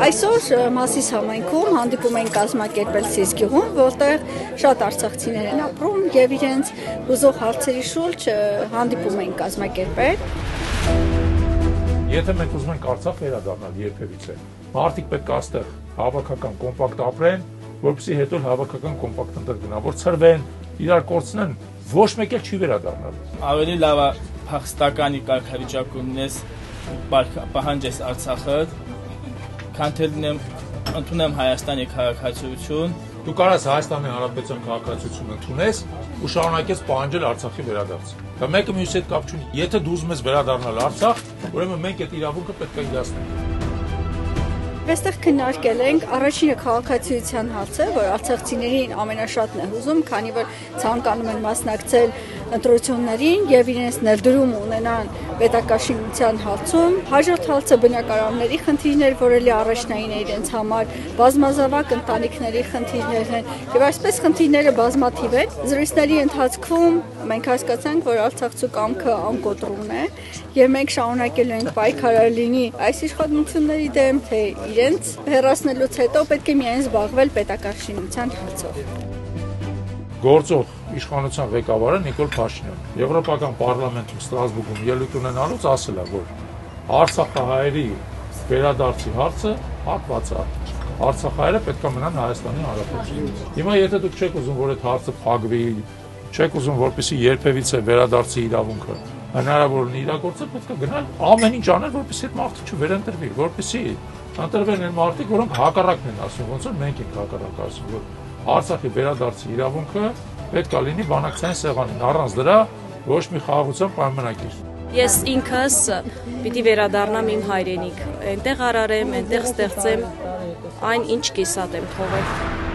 Այսօր Մասիս համայնքում հանդիպում են կազմակերպել Սիս գյուղում, որտեղ շատ արցախցիներ են ապրում եւ իրենց հուզող հարցերի շուրջ հանդիպում են կազմակերպել։ Եթե մենք ուզում ենք Արցախ վերադառնալ երբևիցե, մարդիկ պետք է այստեղ հավաքական կոմպակտ ապրեն, որպեսզի հետո հավաքական կոմպակտ ընտր գնա, որ ցրվեն, իրար կորցնեն, ոչ մեկ էլ չի վերադառնալ։ Ավելի լավ է փախստականի կարգավիճակ ունես, պահանջես Արցախը, քան թե ընդունեմ Հայաստանի քաղաքացիություն։ Դու կարաս Հայաստանի Հանրապետության քաղաքացիություն ընդունես ու շարունակես պահանջել Արցախի վերադարձը։ Դա մեկը մյուսի հետ կապ չունի։ Եթե դու ուզում ես վերադառնալ Արցախ, ուրեմն մենք այդ իրավունքը պետք է իրացնենք։ Այստեղ քննարկել ենք առաջինը քաղաքացիության հարցը, որ արցախցիներին ամենաշատն է հուզում, քանի որ ցանկանում են մասնակցել ընտրություններին եւ իրենց ներդրում ունենան պետակաշինության հարցում։ Հաջորդ հարցը բնակարանների խնդիրներ, որ էլի առաջնային է իրենց համար, բազմազավակ ընտանիքների խնդիրներն են եւ այսպես խնդիրները բազմաթիվ են։ Զրույցների ընթացքում մենք հասկացանք, որ արցախցու կամքը անկոտրուն է եւ մենք շարունակելու ենք պայքարել լինի այս իշխանությունների դեմ, թե իրենց հեռացնելուց հետո պետք է միայն զբաղվել պետակաշինության հարցով։ Գործող իշխանության ղեկավարը Նիկոլ Փաշինյանը Եվրոպական պարլամենտում Ստրասբուրգում ելույթ ունենալուց ասել է, որ արցախահայերի վերադարձի հարցը հակված է։ Արցախահայերը պետք է մնան Հայաստանի Հանրապետությունում։ Հիմա եթե դուք չեք ուզում, որ այդ հարցը փակվի, չեք ուզում, որպեսզի երբևիցե վերադարձի իրավունքը հնարավոր իրագործել, պետք է գնալ ամեն ինչ անել, որպեսզի այդ մարդը չվերընտրվի, որպեսզի ընտրվեն այն մարդիկ, որոնք հակառակն են ասում, ոնց որ մենք ենք հակառակ ասում, որ Արցախի վերադարձի իրավունքը պետք է լինի բանակցային սեղանին, առանց դրա ոչ մի խաղաղության պայմանագիր։ Ես ինքս պիտի վերադառնամ իմ հայրենիք, այնտեղ արարեմ, այնտեղ ստեղծեմ այն, ինչ կիսատ եմ թողել։